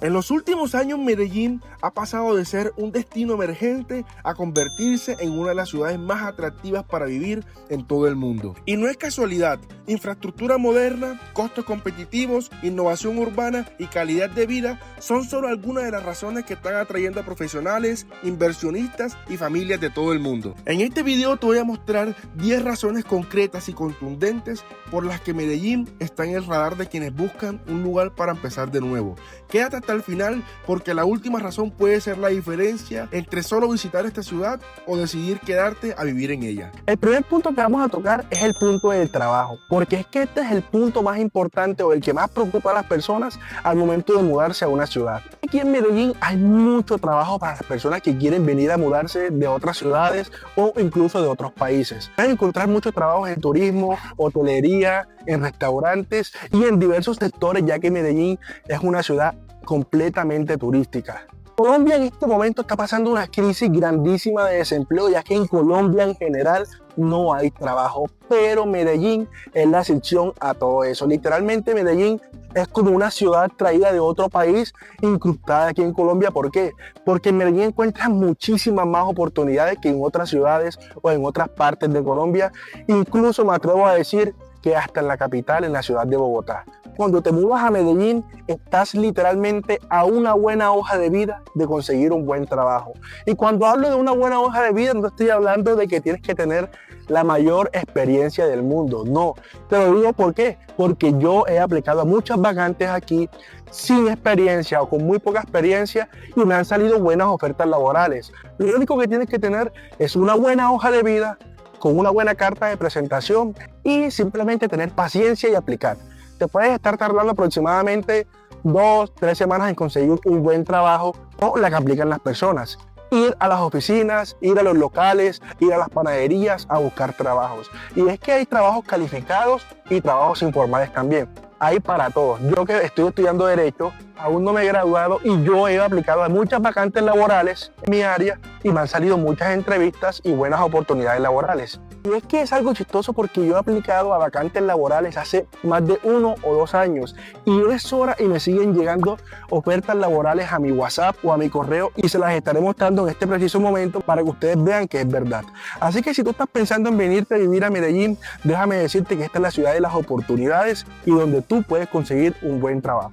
En los últimos años, Medellín ha pasado de ser un destino emergente a convertirse en una de las ciudades más atractivas para vivir en todo el mundo. Y no es casualidad, infraestructura moderna, costos competitivos, innovación urbana y calidad de vida son solo algunas de las razones que están atrayendo a profesionales, inversionistas y familias de todo el mundo. En este video te voy a mostrar 10 razones concretas y contundentes por las que Medellín está en el radar de quienes buscan un lugar para empezar de nuevo. Quédate hasta el final porque la última razón puede ser la diferencia entre solo visitar esta ciudad o decidir quedarte a vivir en ella. El primer punto que vamos a tocar es el punto del trabajo, porque es que este es el punto más importante o el que más preocupa a las personas al momento de mudarse a una ciudad. Aquí en Medellín hay mucho trabajo para las personas que quieren venir a mudarse de otras ciudades o incluso de otros países. Van a encontrar muchos trabajos en turismo, hotelería, en restaurantes y en diversos sectores, ya que Medellín es una ciudad completamente turística. Colombia en este momento está pasando una crisis grandísima de desempleo, ya que en Colombia en general no hay trabajo, pero Medellín es la excepción a todo eso. Literalmente Medellín es como una ciudad traída de otro país, incrustada aquí en Colombia. ¿Por qué? Porque en Medellín encuentras muchísimas más oportunidades que en otras ciudades o en otras partes de Colombia. Incluso me atrevo a decir que hasta en la capital, en la ciudad de Bogotá. Cuando te mudas a Medellín, estás literalmente a una buena hoja de vida de conseguir un buen trabajo. Y cuando hablo de una buena hoja de vida, no estoy hablando de que tienes que tener la mayor experiencia del mundo. No, te lo digo ¿por qué? Porque yo he aplicado a muchas vacantes aquí sin experiencia o con muy poca experiencia y me han salido buenas ofertas laborales. Lo único que tienes que tener es una buena hoja de vida, con una buena carta de presentación y simplemente tener paciencia y aplicar. Te puedes estar tardando aproximadamente 2-3 semanas en conseguir un buen trabajo o la que aplican las personas. Ir a las oficinas, ir a los locales, ir a las panaderías a buscar trabajos. Y es que hay trabajos calificados y trabajos informales también. Hay para todos. Yo que estoy estudiando Derecho, aún no me he graduado y yo he aplicado a muchas vacantes laborales en mi área y me han salido muchas entrevistas y buenas oportunidades laborales. Y es que es algo chistoso porque yo he aplicado a vacantes laborales hace más de 1 o 2 años y es hora y me siguen llegando ofertas laborales a mi WhatsApp o a mi correo y se las estaré mostrando en este preciso momento para que ustedes vean que es verdad. Así que si tú estás pensando en venirte a vivir a Medellín, déjame decirte que esta es la ciudad de las oportunidades y donde tú puedes conseguir un buen trabajo.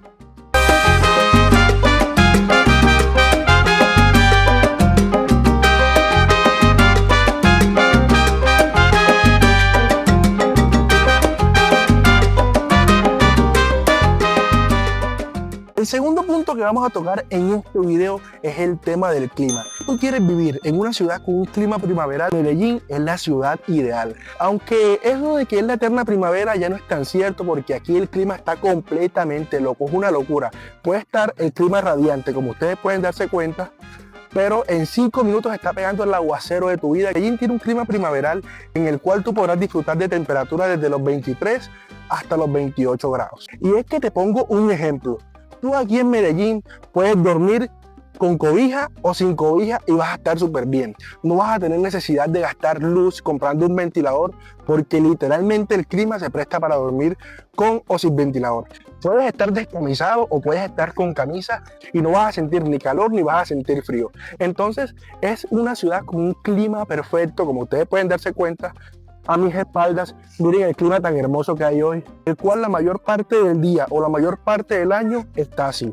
El segundo punto que vamos a tocar en este video es el tema del clima. Si tú quieres vivir en una ciudad con un clima primaveral, Medellín es la ciudad ideal. Aunque eso de que es la eterna primavera ya no es tan cierto porque aquí el clima está completamente loco, es una locura. Puede estar el clima radiante, como ustedes pueden darse cuenta, pero en 5 minutos está pegando el aguacero de tu vida. Medellín tiene un clima primaveral en el cual tú podrás disfrutar de temperaturas desde los 23 hasta los 28 grados. Y es que te pongo un ejemplo. Tú aquí en Medellín puedes dormir con cobija o sin cobija y vas a estar súper bien. No vas a tener necesidad de gastar luz comprando un ventilador porque literalmente el clima se presta para dormir con o sin ventilador. Puedes estar descamisado o puedes estar con camisa y no vas a sentir ni calor ni vas a sentir frío. Entonces es una ciudad con un clima perfecto, como ustedes pueden darse cuenta. A mis espaldas, miren el clima tan hermoso que hay hoy, el cual la mayor parte del día o la mayor parte del año está así.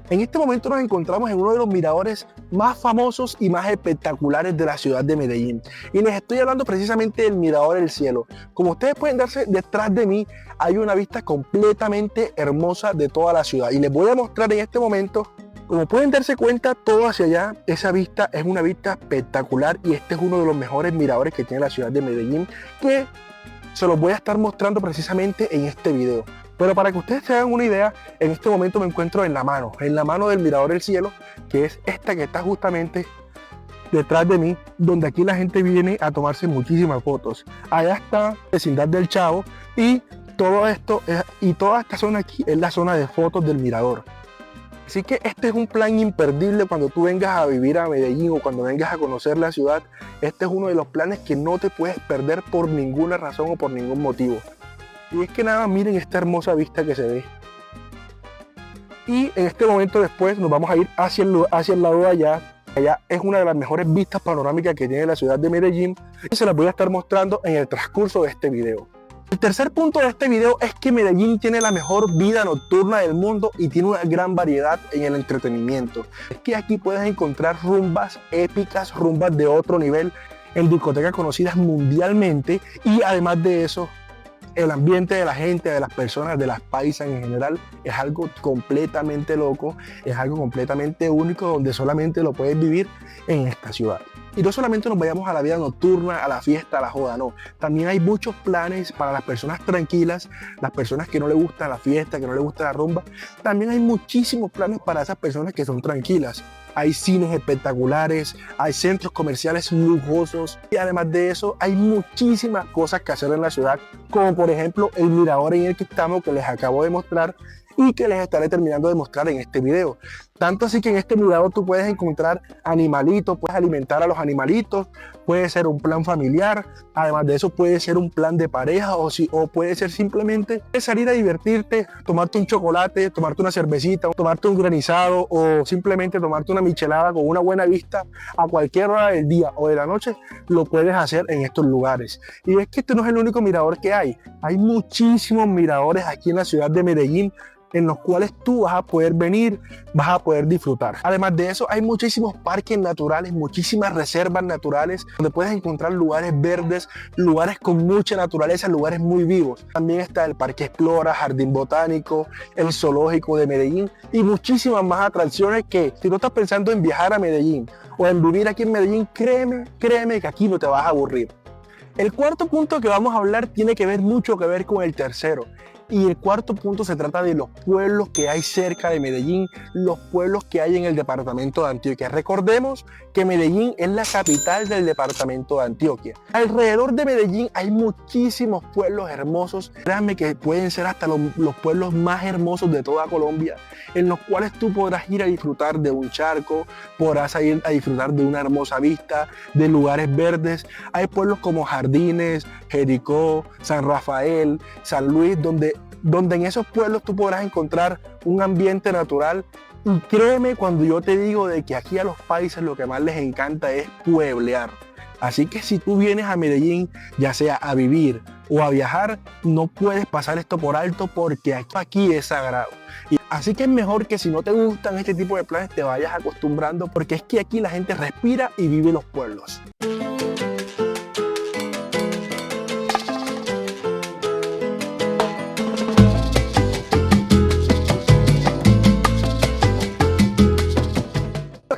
En este momento nos encontramos en uno de los miradores más famosos y más espectaculares de la ciudad de Medellín. Y les estoy hablando precisamente del Mirador El Cielo. Como ustedes pueden darse, detrás de mí hay una vista completamente hermosa de toda la ciudad. Y les voy a mostrar en este momento, como pueden darse cuenta, todo hacia allá, esa vista es una vista espectacular. Y este es uno de los mejores miradores que tiene la ciudad de Medellín, que se los voy a estar mostrando precisamente en este video. Pero para que ustedes se hagan una idea, en este momento me encuentro en la mano del Mirador El Cielo, que es esta que está justamente detrás de mí, donde aquí la gente viene a tomarse muchísimas fotos. Allá está Vecindad del Chavo y y toda esta zona aquí es la zona de fotos del mirador. Así que este es un plan imperdible cuando tú vengas a vivir a Medellín o cuando vengas a conocer la ciudad. Este es uno de los planes que no te puedes perder por ninguna razón o por ningún motivo. Y es que nada, miren esta hermosa vista que se ve. Y en este momento después nos vamos a ir hacia el lado de allá. Allá es una de las mejores vistas panorámicas que tiene la ciudad de Medellín y se las voy a estar mostrando en el transcurso de este video. El tercer punto de este video es que Medellín tiene la mejor vida nocturna del mundo y tiene una gran variedad en el entretenimiento. Es que aquí puedes encontrar rumbas épicas, rumbas de otro nivel, en discotecas conocidas mundialmente, y además de eso, el ambiente de la gente, de las personas, de las paisas en general, es algo completamente loco, es algo completamente único donde solamente lo puedes vivir en esta ciudad. Y no solamente nos vayamos a la vida nocturna, a la fiesta, a la joda, no. También hay muchos planes para las personas tranquilas, las personas que no les gusta la fiesta, que no les gusta la rumba. También hay muchísimos planes para esas personas que son tranquilas. Hay cines espectaculares, hay centros comerciales lujosos y además de eso hay muchísimas cosas que hacer en la ciudad, como por ejemplo el mirador en el que estamos, que les acabo de mostrar y que les estaré terminando de mostrar en este video. Tanto así que en este mirador tú puedes encontrar animalitos, puedes alimentar a los animalitos, puede ser un plan familiar, además de eso puede ser un plan de pareja o puede ser simplemente salir a divertirte, tomarte un chocolate, tomarte una cervecita, tomarte un granizado o simplemente tomarte una michelada con una buena vista a cualquier hora del día o de la noche, lo puedes hacer en estos lugares. Y es que este no es el único mirador que hay muchísimos miradores aquí en la ciudad de Medellín, en los cuales tú vas a poder venir, vas a poder disfrutar. Además de eso, hay muchísimos parques naturales, muchísimas reservas naturales, donde puedes encontrar lugares verdes, lugares con mucha naturaleza, lugares muy vivos. También está el Parque Explora, Jardín Botánico, el Zoológico de Medellín y muchísimas más atracciones que, si no estás pensando en viajar a Medellín o en vivir aquí en Medellín, créeme que aquí no te vas a aburrir. El cuarto punto que vamos a hablar tiene mucho que ver con el tercero. Y el cuarto punto se trata de los pueblos que hay cerca de Medellín, los pueblos que hay en el departamento de Antioquia. Recordemos que Medellín es la capital del departamento de Antioquia. Alrededor de Medellín hay muchísimos pueblos hermosos, créanme que pueden ser hasta los pueblos más hermosos de toda Colombia, en los cuales tú podrás ir a disfrutar de un charco, podrás ir a disfrutar de una hermosa vista, de lugares verdes. Hay pueblos como Jardines, Jericó, San Rafael, San Luis, donde en esos pueblos tú podrás encontrar un ambiente natural. Y créeme cuando yo te digo de que aquí a los paisas lo que más les encanta es pueblear. Así que si tú vienes a Medellín, ya sea a vivir o a viajar, no puedes pasar esto por alto porque aquí es sagrado. Así que es mejor que si no te gustan este tipo de planes te vayas acostumbrando, porque es que aquí la gente respira y vive los pueblos.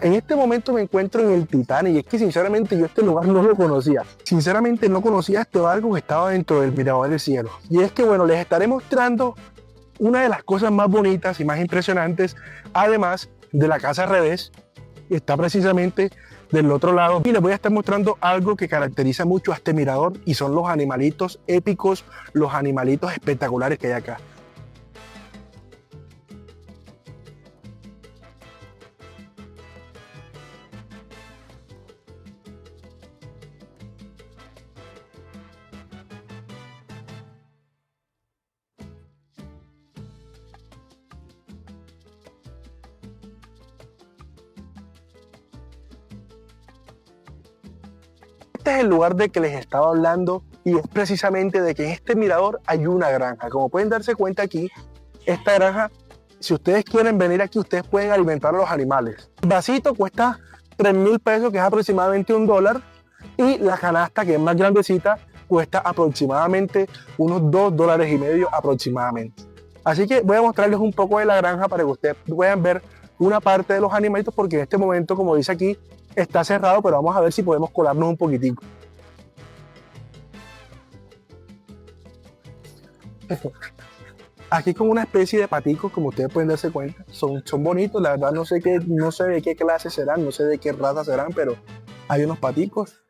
En este momento me encuentro en el Titanic y es que sinceramente yo este lugar no lo conocía. Sinceramente no conocía este barco que estaba dentro del Mirador del Cielo. Y es que bueno, les estaré mostrando una de las cosas más bonitas y más impresionantes, además de la casa al revés, que está precisamente del otro lado. Y les voy a estar mostrando algo que caracteriza mucho a este mirador y son los animalitos épicos, los animalitos espectaculares que hay acá. Este es el lugar del que les estaba hablando y es precisamente de que en este mirador hay una granja. Como pueden darse cuenta aquí, esta granja, si ustedes quieren venir aquí, ustedes pueden alimentar a los animales. El vasito cuesta 3.000 pesos, que es aproximadamente $1, y la canasta, que es más grandecita, cuesta aproximadamente unos $2.50 aproximadamente. Así que voy a mostrarles un poco de la granja para que ustedes puedan ver una parte de los animalitos, porque en este momento, como dice aquí, está cerrado, pero vamos a ver si podemos colarnos un poquitico. Aquí con una especie de paticos, como ustedes pueden darse cuenta, son bonitos, la verdad no sé de qué clase serán, no sé de qué raza serán, pero hay unos paticos.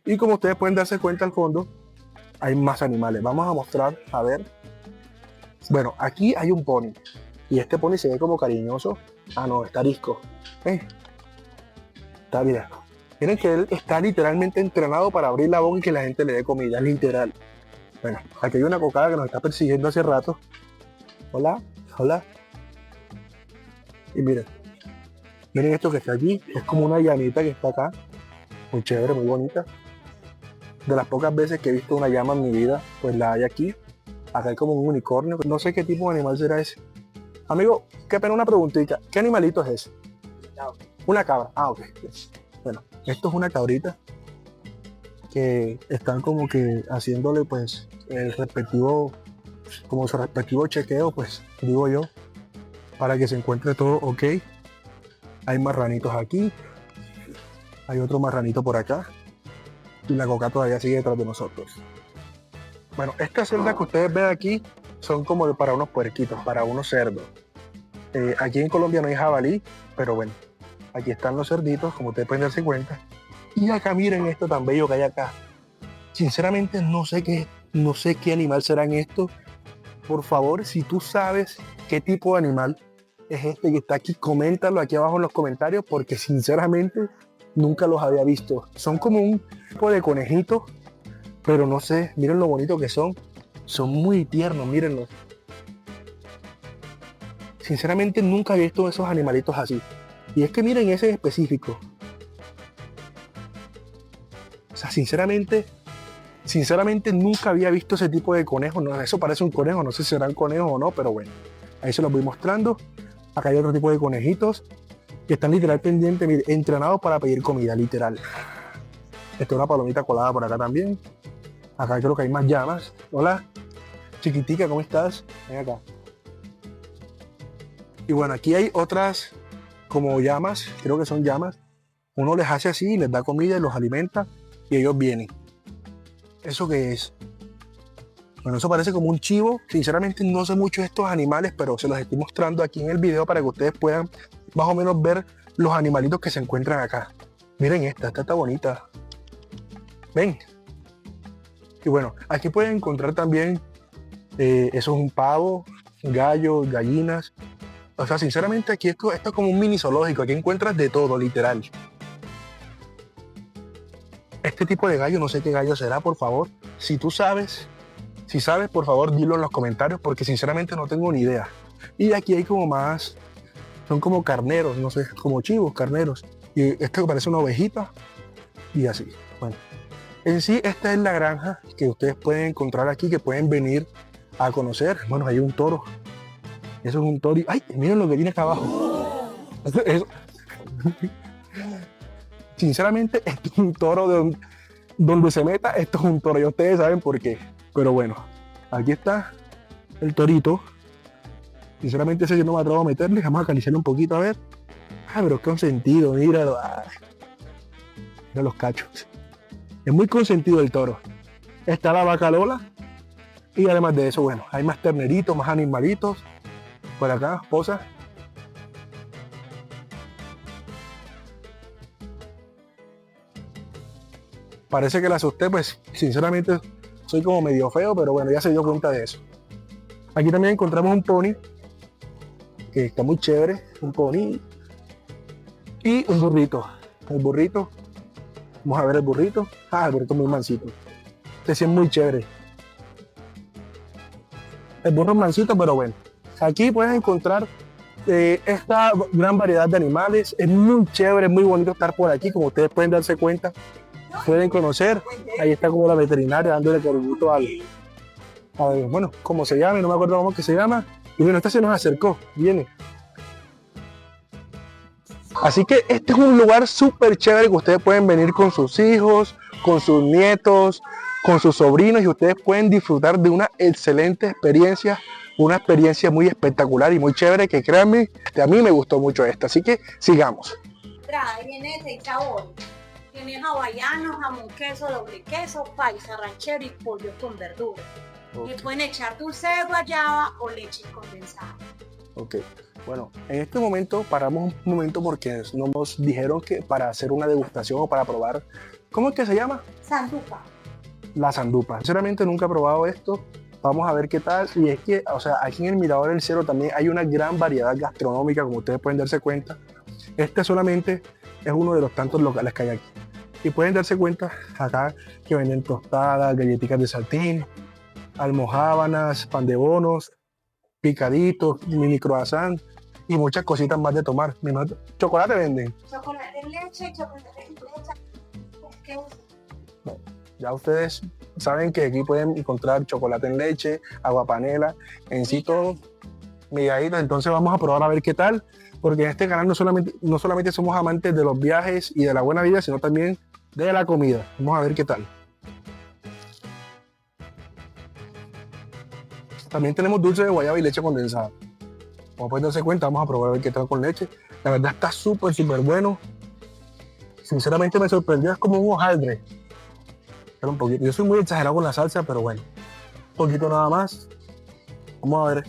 Y como ustedes pueden darse cuenta al fondo, hay más animales. Vamos a mostrar, a ver, Bueno, aquí hay un pony. Y este pony se ve como cariñoso. Ah, no, está arisco. Está, mira. Miren que él está literalmente entrenado para abrir la boca y que la gente le dé comida, literal. Bueno, aquí hay una cocada que nos está persiguiendo hace rato. Hola, hola. Y miren esto que está aquí. Es como una llamita que está acá. Muy chévere, muy bonita. De las pocas veces que he visto una llama en mi vida, pues la hay aquí. Acá hay como un unicornio. No sé qué tipo de animal será ese. Amigo, qué pena una preguntita. ¿Qué animalito es ese? Una cabra. Ah, ok. Bueno, esto es una cabrita que están como que haciéndole pues el respectivo, como su respectivo chequeo, pues digo yo, para que se encuentre todo ok. Hay marranitos aquí. Hay otro marranito por acá. Y la coca todavía sigue detrás de nosotros. Bueno, estas celdas que ustedes ven aquí son como para unos puerquitos, para unos cerdos. Aquí en Colombia no hay jabalí, pero bueno, aquí están los cerditos, como ustedes pueden darse cuenta. Y acá miren esto tan bello que hay acá. Sinceramente no sé qué animal serán estos. Por favor, si tú sabes qué tipo de animal es este que está aquí, coméntalo aquí abajo en los comentarios, porque sinceramente nunca los había visto. Son como un tipo de conejitos, pero no sé, miren lo bonito que son. Son muy tiernos, mírenlos. Sinceramente nunca he visto esos animalitos así. Y es que miren ese en específico. O sea, sinceramente nunca había visto ese tipo de conejos. No, eso parece un conejo, no sé si serán conejos o no, pero bueno. Ahí se los voy mostrando. Acá hay otro tipo de conejitos que están literal pendientes, miren, entrenados para pedir comida, literal. Esta es una palomita colada por acá también. Acá creo que hay más llamas. Hola, chiquitica, ¿cómo estás? Ven acá. Y bueno, aquí hay otras como llamas, creo que son llamas. Uno les hace así, les da comida y los alimenta y ellos vienen. ¿Eso qué es? Bueno, eso parece como un chivo. Sinceramente no sé mucho de estos animales, pero se los estoy mostrando aquí en el video para que ustedes puedan más o menos ver los animalitos que se encuentran acá. Miren esta está bonita. Ven. Y bueno, aquí pueden encontrar también, eso es un pavo, gallos, gallinas. O sea, sinceramente aquí esto es como un mini zoológico. Aquí encuentras de todo, literal. Este tipo de gallo, no sé qué gallo será, por favor. Si tú sabes, por favor, dilo en los comentarios, porque sinceramente no tengo ni idea. Y aquí hay como más, son como carneros, no sé, como chivos, carneros. Y esto que parece una ovejita, y así. Bueno, en sí, esta es la granja que ustedes pueden encontrar aquí, que pueden venir a conocer. Bueno, hay un toro. Eso es un toro. ¡Ay! Miren lo que tiene acá abajo. Eso. Sinceramente, esto es un toro donde se meta, esto es un toro. Y ustedes saben por qué. Pero bueno, aquí está el torito. Sinceramente, ese yo no me atrevo a meterle. Vamos a acariciarle un poquito a ver. Ah, pero es consentido, míralo. Mira los cachos. Es muy consentido el toro. Está la vaca Lola. Y además de eso, bueno, hay más terneritos, más animalitos. Por acá, esposa. Parece que la asusté, pues sinceramente soy como medio feo, pero bueno, ya se dio cuenta de eso. Aquí también encontramos un pony, que está muy chévere, un pony. Y un burrito. El burrito. Vamos a ver el burrito. Ah, el burrito muy mansito. Este sí es muy chévere. El burro es mansito, pero bueno. Aquí puedes encontrar esta gran variedad de animales. Es muy chévere, muy bonito estar por aquí, como ustedes pueden darse cuenta. Pueden conocer. Ahí está como la veterinaria dándole cariñito bueno, como se llama, no me acuerdo cómo que se llama. Y bueno, esta se nos acercó, viene. Así que este es un lugar súper chévere que ustedes pueden venir con sus hijos, con sus nietos, con sus sobrinos y ustedes pueden disfrutar de una excelente experiencia. Una experiencia muy espectacular y muy chévere que créanme, a mí me gustó mucho esta, así que sigamos. Viene 6 sabores. Tiene hawaiano, jamón queso, doble queso, paisa, ranchero y pollo con verdura. Okay. Le pueden echar dulce de guayaba o leche condensada. Ok, bueno, en este momento paramos un momento porque nos dijeron que para hacer una degustación o para probar, ¿cómo es que se llama? Sandupa. La sandupa. Sinceramente nunca he probado esto. Vamos a ver qué tal. Y es que, o sea, aquí en el Mirador del Cielo también hay una gran variedad gastronómica, como ustedes pueden darse cuenta. Este solamente es uno de los tantos locales que hay aquí. Y pueden darse cuenta acá que venden tostadas, galletitas de saltín, almojábanas, pan de bonos, picaditos, mini croissant y muchas cositas más de tomar. Chocolate venden. Chocolate en leche, chocolate en leche. Queso. Ya ustedes saben que aquí pueden encontrar chocolate en leche, agua panela, en sí todo migaditos. Entonces vamos a probar a ver qué tal, porque en este canal no solamente somos amantes de los viajes y de la buena vida, sino también de la comida. Vamos a ver qué tal. También tenemos dulce de guayaba y leche condensada. Como pueden darse cuenta, vamos a probar a ver qué tal con leche. La verdad está súper bueno. Sinceramente me sorprendió, es como un hojaldre. Pero un poquito. Yo soy muy exagerado con la salsa, pero bueno. Un poquito nada más. Vamos a ver.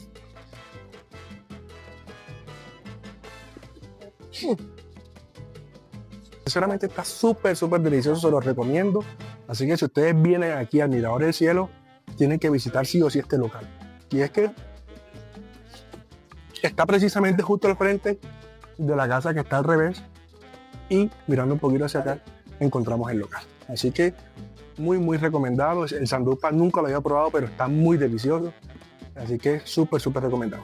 Sinceramente está súper delicioso, se los recomiendo. Así que si ustedes vienen aquí al Mirador del Cielo, tienen que visitar sí o sí este local. Y es que está precisamente justo al frente de la casa que está al revés. Y mirando un poquito hacia acá, encontramos el local. Así que muy recomendado. El sandupa nunca lo había probado, pero está muy delicioso. Así que súper recomendado.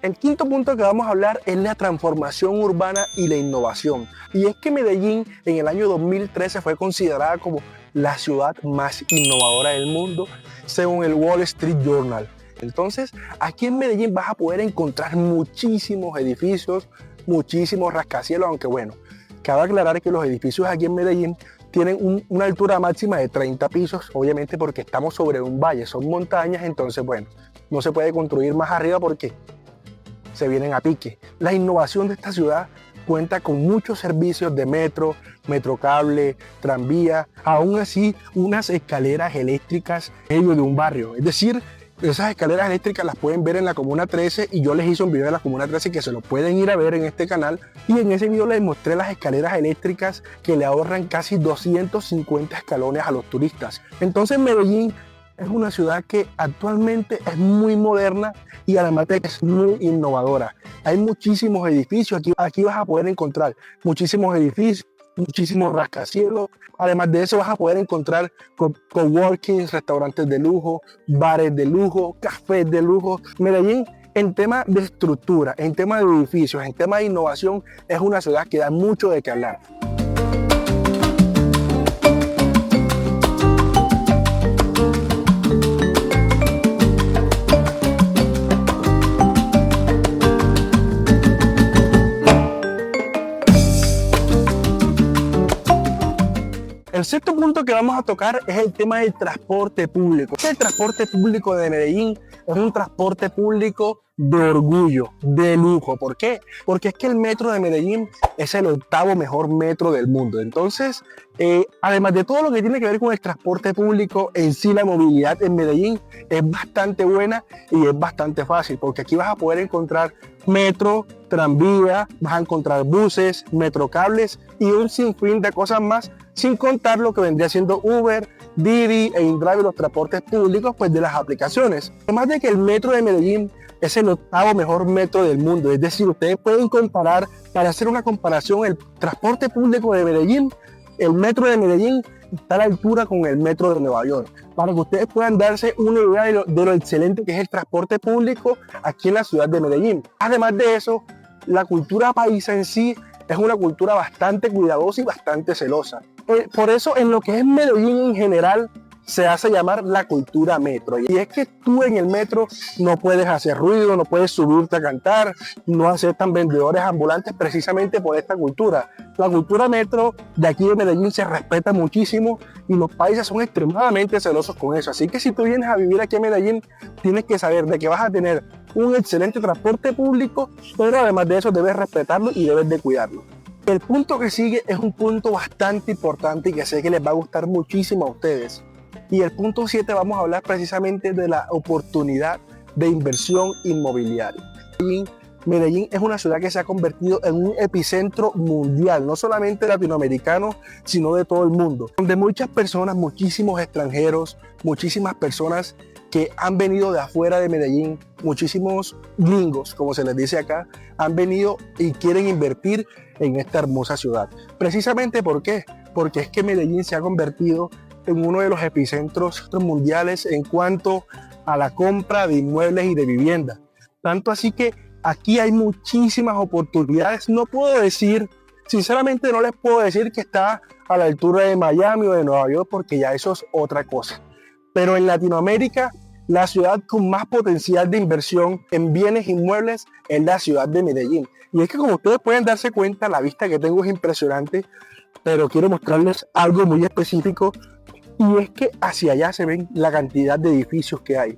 El quinto punto que vamos a hablar es la transformación urbana y la innovación. Y es que Medellín en el año 2013 fue considerada como la ciudad más innovadora del mundo, según el Wall Street Journal. Entonces, aquí en Medellín vas a poder encontrar muchísimos edificios, muchísimos rascacielos, aunque bueno, cabe aclarar que los edificios aquí en Medellín tienen una altura máxima de 30 pisos, obviamente porque estamos sobre un valle, son montañas, entonces bueno, no se puede construir más arriba porque se vienen a pique. La innovación de esta ciudad cuenta con muchos servicios de metro, metrocable, tranvía, aún así unas escaleras eléctricas en medio de un barrio. Es decir, esas escaleras eléctricas las pueden ver en la Comuna 13 y yo les hice un video de la Comuna 13 que se lo pueden ir a ver en este canal, y en ese video les mostré las escaleras eléctricas que le ahorran casi 250 escalones a los turistas. Entonces Medellín es una ciudad que actualmente es muy moderna y además de que es muy innovadora. Hay muchísimos edificios, aquí vas a poder encontrar muchísimos edificios, muchísimos rascacielos. Además de eso vas a poder encontrar coworkings, restaurantes de lujo, bares de lujo, cafés de lujo. Medellín, en tema de estructura, en tema de edificios, en tema de innovación, es una ciudad que da mucho de qué hablar. El sexto punto que vamos a tocar es el tema del transporte público. El transporte público de Medellín es un transporte público de orgullo, de lujo. ¿Por qué? Porque es que el metro de Medellín es el octavo mejor metro del mundo. Entonces, además de todo lo que tiene que ver con el transporte público, en sí la movilidad en Medellín es bastante buena y es bastante fácil, porque aquí vas a poder encontrar metro, tranvía, vas a encontrar buses, metrocables y un sinfín de cosas más, sin contar lo que vendría siendo Uber, Didi e InDrive, los transportes públicos pues de las aplicaciones. Además de que el metro de Medellín es el octavo mejor metro del mundo, es decir, ustedes pueden comparar, para hacer una comparación, el transporte público de Medellín, el metro de Medellín está a la altura con el metro de Nueva York, para que ustedes puedan darse una idea de lo excelente que es el transporte público aquí en la ciudad de Medellín. Además de eso, la cultura paisa en sí es una cultura bastante cuidadosa y bastante celosa. Por eso en lo que es Medellín en general se hace llamar la cultura metro. Y es que tú en el metro no puedes hacer ruido, no puedes subirte a cantar, no aceptan vendedores ambulantes precisamente por esta cultura. La cultura metro de aquí de Medellín se respeta muchísimo y los paisas son extremadamente celosos con eso. Así que si tú vienes a vivir aquí en Medellín, tienes que saber de que vas a tener un excelente transporte público, pero además de eso debes respetarlo y debes de cuidarlo. El punto que sigue es un punto bastante importante y que sé que les va a gustar muchísimo a ustedes. Y el punto 7 vamos a hablar precisamente de la oportunidad de inversión inmobiliaria. Medellín es una ciudad que se ha convertido en un epicentro mundial, no solamente latinoamericano, sino de todo el mundo, donde muchas personas, muchísimos extranjeros, muchísimas personas que han venido de afuera de Medellín, muchísimos gringos, como se les dice acá, han venido y quieren invertir en esta hermosa ciudad. Precisamente ¿por qué? Porque es que Medellín se ha convertido en uno de los epicentros mundiales en cuanto a la compra de inmuebles y de vivienda. Tanto así que aquí hay muchísimas oportunidades. No puedo decir, sinceramente no les puedo decir que está a la altura de Miami o de Nueva York, porque ya eso es otra cosa. Pero en Latinoamérica, la ciudad con más potencial de inversión en bienes inmuebles es la ciudad de Medellín. Y es que, como ustedes pueden darse cuenta, la vista que tengo es impresionante, pero quiero mostrarles algo muy específico, y es que hacia allá se ven la cantidad de edificios que hay.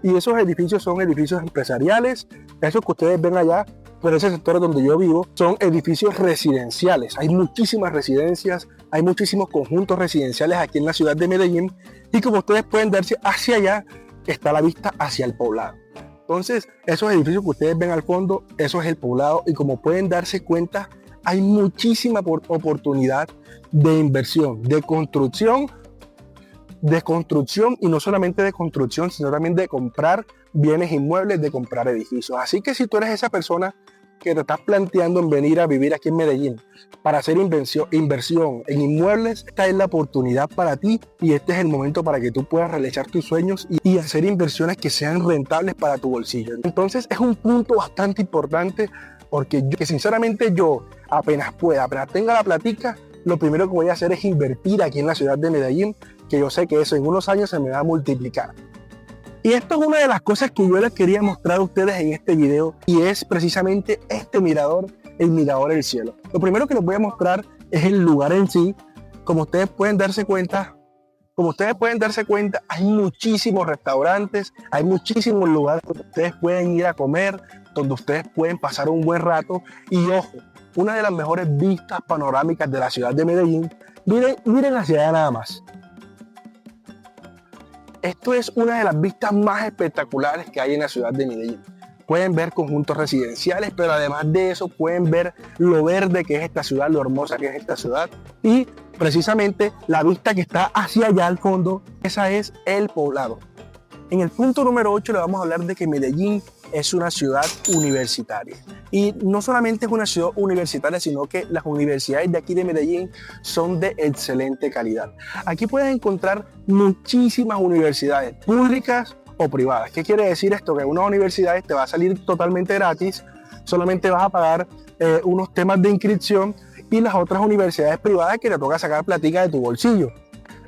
Y esos edificios son edificios empresariales. Esos que ustedes ven allá, por ese sector donde yo vivo, son edificios residenciales. Hay muchísimas residencias, hay muchísimos conjuntos residenciales aquí en la ciudad de Medellín, y como ustedes pueden darse, hacia allá está la vista hacia el poblado. Entonces, esos edificios que ustedes ven al fondo, eso es el poblado, y como pueden darse cuenta, hay muchísima oportunidad de inversión, de construcción, y no solamente de construcción, sino también de comprar bienes inmuebles, de comprar edificios. Así que si tú eres esa persona que te estás planteando en venir a vivir aquí en Medellín para hacer inversión en inmuebles, esta es la oportunidad para ti, y este es el momento para que tú puedas realizar tus sueños y hacer inversiones que sean rentables para tu bolsillo. Entonces es un punto bastante importante, porque sinceramente yo apenas tenga la platica, lo primero que voy a hacer es invertir aquí en la ciudad de Medellín, que yo sé que eso en unos años se me va a multiplicar. Y esto es una de las cosas que yo les quería mostrar a ustedes en este video, y es precisamente este mirador, el Mirador del Cielo. Lo primero que les voy a mostrar es el lugar en sí. Como ustedes pueden darse cuenta, hay muchísimos restaurantes, hay muchísimos lugares donde ustedes pueden ir a comer, donde ustedes pueden pasar un buen rato. Y ojo, una de las mejores vistas panorámicas de la ciudad de Medellín, miren hacia allá nada más. Esto es una de las vistas más espectaculares que hay en la ciudad de Medellín. Pueden ver conjuntos residenciales, pero además de eso pueden ver lo verde que es esta ciudad, lo hermosa que es esta ciudad. Y precisamente la vista que está hacia allá al fondo, esa es el poblado. En el punto número 8 le vamos a hablar de que Medellín es una ciudad universitaria. Y no solamente es una ciudad universitaria, sino que las universidades de aquí de Medellín son de excelente calidad. Aquí puedes encontrar muchísimas universidades públicas o privadas. ¿Qué quiere decir esto? Que unas universidades te va a salir totalmente gratis, solamente vas a pagar unos temas de inscripción, y las otras universidades privadas que te toca sacar platica de tu bolsillo.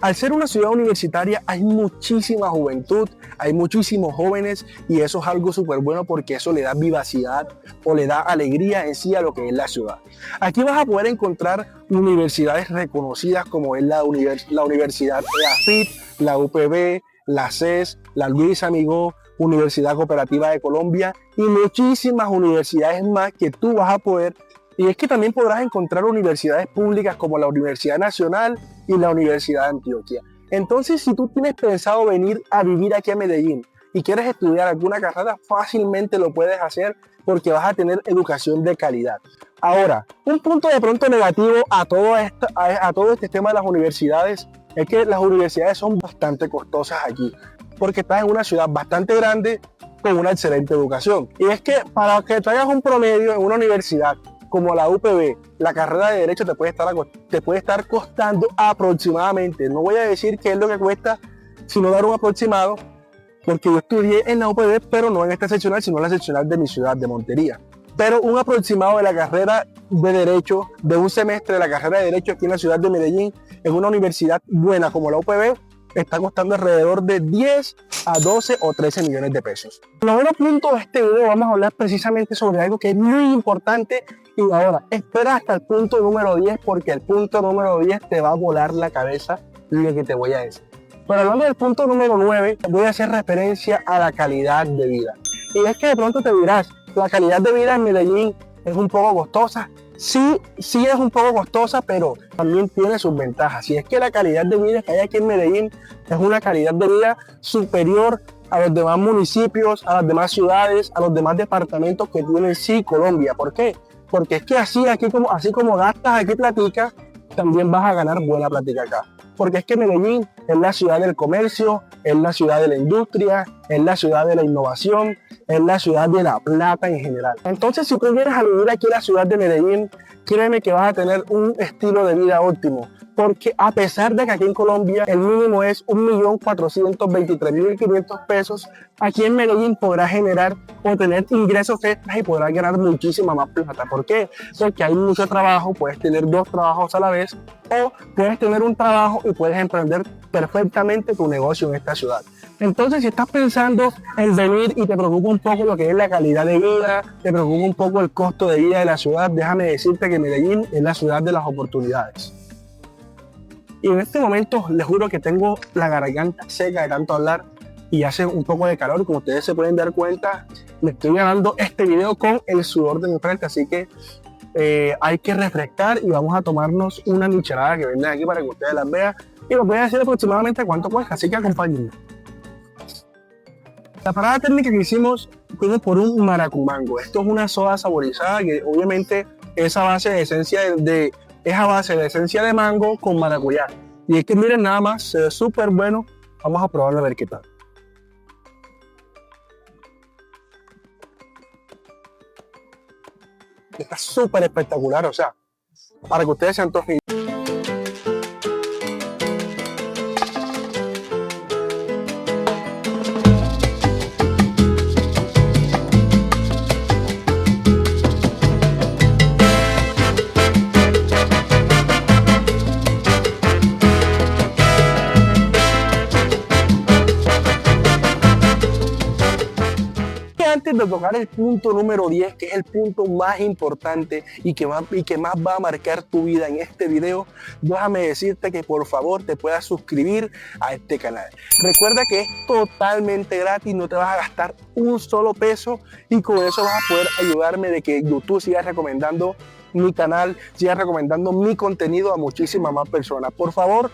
Al ser una ciudad universitaria hay muchísima juventud, hay muchísimos jóvenes, y eso es algo súper bueno, porque eso le da vivacidad o le da alegría en sí a lo que es la ciudad. Aquí vas a poder encontrar universidades reconocidas como es la Universidad EAFIT, la UPB, la CES, la Luis Amigó, Universidad Cooperativa de Colombia, y muchísimas universidades más que tú vas a poder. Y es que también podrás encontrar universidades públicas como la Universidad Nacional y la Universidad de Antioquia. Entonces, si tú tienes pensado venir a vivir aquí a Medellín y quieres estudiar alguna carrera, fácilmente lo puedes hacer, porque vas a tener educación de calidad. Ahora, un punto de pronto negativo a todo este tema de las universidades es que las universidades son bastante costosas aquí, porque estás en una ciudad bastante grande con una excelente educación. Y es que para que traigas un promedio en una universidad como la UPB, la carrera de Derecho te puede estar costando aproximadamente, no voy a decir qué es lo que cuesta, sino dar un aproximado, porque yo estudié en la UPB, pero no en esta seccional, sino en la seccional de mi ciudad, de Montería. Pero un aproximado de la carrera de Derecho, de un semestre de la carrera de Derecho aquí en la ciudad de Medellín, en una universidad buena como la UPB, está costando alrededor de 10 a 12 o 13 millones de pesos. En el primer punto de este video vamos a hablar precisamente sobre algo que es muy importante, y ahora espera hasta el punto número 10, porque el punto número 10 te va a volar la cabeza lo que te voy a decir. Pero hablando del punto número 9, voy a hacer referencia a la calidad de vida. Y es que de pronto te dirás, la calidad de vida en Medellín es un poco costosa. Sí es un poco costosa, pero también tiene sus ventajas. Y es que la calidad de vida que hay aquí en Medellín es una calidad de vida superior a los demás municipios, a las demás ciudades, a los demás departamentos que tiene sí Colombia. ¿Por qué? Porque es que así como gastas aquí platica, también vas a ganar buena platica acá. Porque es que Medellín es la ciudad del comercio, es la ciudad de la industria, es la ciudad de la innovación, es la ciudad de la plata en general. Entonces, si tú vienes a vivir aquí en la ciudad de Medellín, créeme que vas a tener un estilo de vida óptimo. Porque a pesar de que aquí en Colombia el mínimo es 1.423.500 pesos, aquí en Medellín podrás generar o tener ingresos extras y podrás ganar muchísima más plata. ¿Por qué? Porque hay mucho trabajo, puedes tener 2 trabajos a la vez o puedes tener un trabajo y puedes emprender perfectamente tu negocio en esta ciudad. Entonces, si estás pensando en venir y te preocupa un poco lo que es la calidad de vida, te preocupa un poco el costo de vida de la ciudad, déjame decirte que Medellín es la ciudad de las oportunidades. Y en este momento les juro que tengo la garganta seca de tanto hablar y hace un poco de calor. Como ustedes se pueden dar cuenta, me estoy grabando este video con el sudor de mi frente, así que hay que refrescar y vamos a tomarnos una michelada que venden aquí para que ustedes las vean. Y les voy a decir aproximadamente cuánto cuesta, así que acompáñenme. La parada técnica que hicimos fue por un maracumango. Esto es una soda saborizada que obviamente es a base de esencia de mango con maracuyá. Y es que miren nada más, se ve súper bueno. Vamos a probarlo a ver qué tal. Está súper espectacular, o sea, para que ustedes se antojen. Antes de tocar el punto número 10, que es el punto más importante y que más va a marcar tu vida en este video, déjame decirte que por favor te puedas suscribir a este canal. Recuerda que es totalmente gratis, no te vas a gastar un solo peso y con eso vas a poder ayudarme de que YouTube siga recomendando mi canal, siga recomendando mi contenido a muchísimas más personas. Por favor,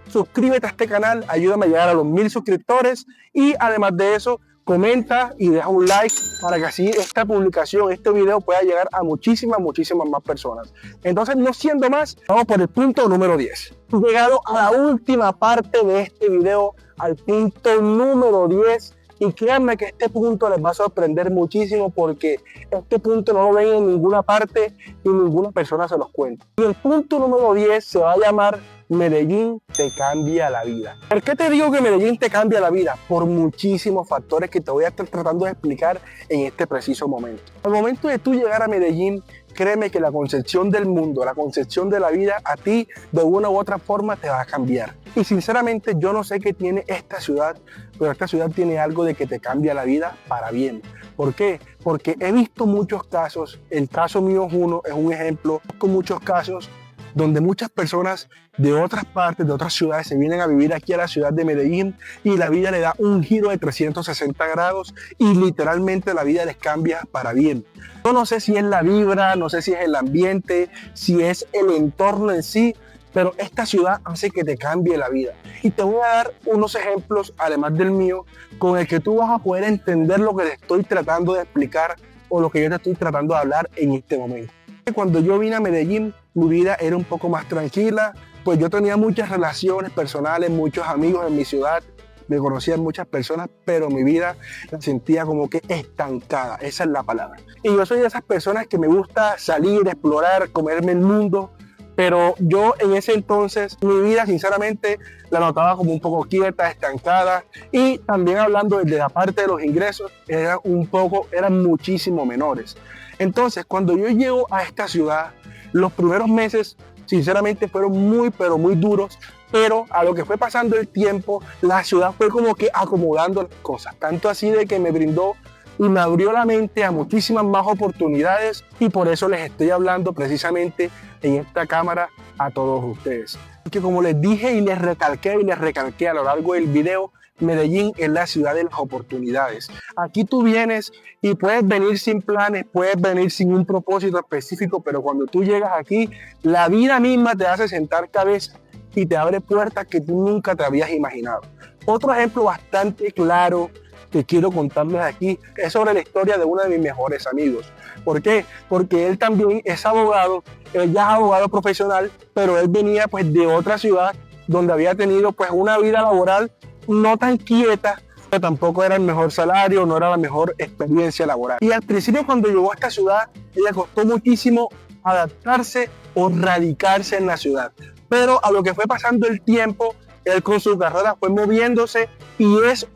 suscríbete a este canal, ayúdame a llegar a los 1000 suscriptores y además de eso, comenta y deja un like para que así esta publicación, este video pueda llegar a muchísimas más personas. Entonces, no siendo más, vamos por el punto número 10. He llegado a la última parte de este video, al punto número 10. Y créanme que este punto les va a sorprender muchísimo porque este punto no lo ven en ninguna parte y ninguna persona se los cuenta. Y el punto número 10 se va a llamar Medellín te cambia la vida. ¿Por qué te digo que Medellín te cambia la vida? Por muchísimos factores que te voy a estar tratando de explicar en este preciso momento. Al momento de tú llegar a Medellín, créeme que la concepción del mundo, la concepción de la vida a ti de una u otra forma te va a cambiar. Y sinceramente yo no sé qué tiene esta ciudad, pero esta ciudad tiene algo de que te cambia la vida para bien. ¿Por qué? Porque he visto muchos casos, el caso mío es un ejemplo, con muchos casos donde muchas personas de otras partes, de otras ciudades se vienen a vivir aquí a la ciudad de Medellín y la vida le da un giro de 360 grados y literalmente la vida les cambia para bien. Yo no sé si es la vibra, no sé si es el ambiente, si es el entorno en sí, pero esta ciudad hace que te cambie la vida. Y te voy a dar unos ejemplos, además del mío, con el que tú vas a poder entender lo que te estoy tratando de explicar o lo que yo te estoy tratando de hablar en este momento. Cuando yo vine a Medellín, mi vida era un poco más tranquila, pues yo tenía muchas relaciones personales, muchos amigos en mi ciudad, me conocían muchas personas, pero mi vida la sentía como que estancada, esa es la palabra. Y yo soy de esas personas que me gusta salir, explorar, comerme el mundo, pero yo en ese entonces mi vida sinceramente la notaba como un poco quieta, estancada y también hablando desde la parte de los ingresos eran muchísimo menores. Entonces cuando yo llego a esta ciudad, los primeros meses sinceramente fueron muy duros, pero a lo que fue pasando el tiempo, la ciudad fue como que acomodando las cosas, tanto así de que me brindó y me abrió la mente a muchísimas más oportunidades y por eso les estoy hablando precisamente en esta cámara a todos ustedes. Porque como les dije y les recalqué a lo largo del video, Medellín es la ciudad de las oportunidades. Aquí tú vienes y puedes venir sin planes, puedes venir sin un propósito específico, pero cuando tú llegas aquí, la vida misma te hace sentar cabeza y te abre puertas que tú nunca te habías imaginado. Otro ejemplo bastante claro que quiero contarles aquí es sobre la historia de uno de mis mejores amigos. ¿Por qué? Porque él también es abogado, él ya es abogado profesional, pero él venía pues de otra ciudad donde había tenido pues una vida laboral no tan quieta, pero tampoco era el mejor salario, no era la mejor experiencia laboral. Y al principio cuando llegó a esta ciudad, le costó muchísimo adaptarse o radicarse en la ciudad. Pero a lo que fue pasando el tiempo, él con su carrera fue moviéndose y es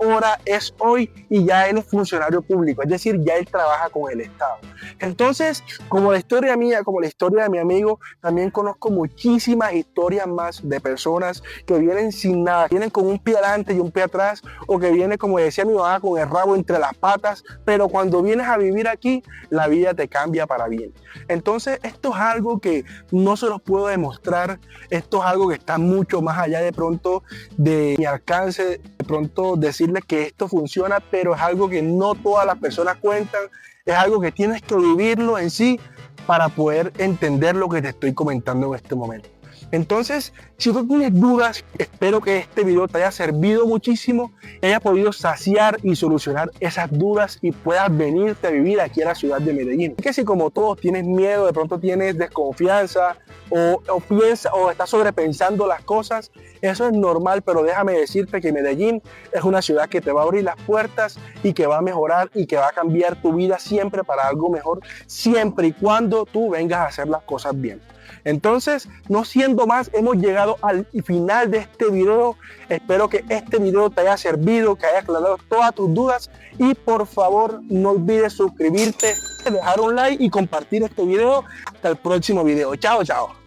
hoy y ya él es funcionario público, es decir, ya él trabaja con el Estado. Entonces, como la historia mía, como la historia de mi amigo, también conozco muchísimas historias más de personas que vienen sin nada, vienen con un pie adelante y un pie atrás, o que vienen, como decía mi mamá, con el rabo entre las patas, pero cuando vienes a vivir aquí, la vida te cambia para bien. Entonces, esto es algo que no se los puedo demostrar, esto es algo que está mucho más allá de pronto de mi alcance, de pronto decirles que esto funciona, pero es algo que no todas las personas cuentan, es algo que tienes que vivirlo en sí para poder entender lo que te estoy comentando en este momento. Entonces, si tú tienes dudas, espero que este video te haya servido muchísimo, haya podido saciar y solucionar esas dudas y puedas venirte a vivir aquí a la ciudad de Medellín. Es que si como todos tienes miedo, de pronto tienes desconfianza o estás sobrepensando las cosas, eso es normal, pero déjame decirte que Medellín es una ciudad que te va a abrir las puertas y que va a mejorar y que va a cambiar tu vida siempre para algo mejor, siempre y cuando tú vengas a hacer las cosas bien. Entonces, no siendo más, hemos llegado al final de este video. Espero que este video te haya servido, que haya aclarado todas tus dudas y por favor no olvides suscribirte, dejar un like y compartir este video. Hasta el próximo video. Chao, chao.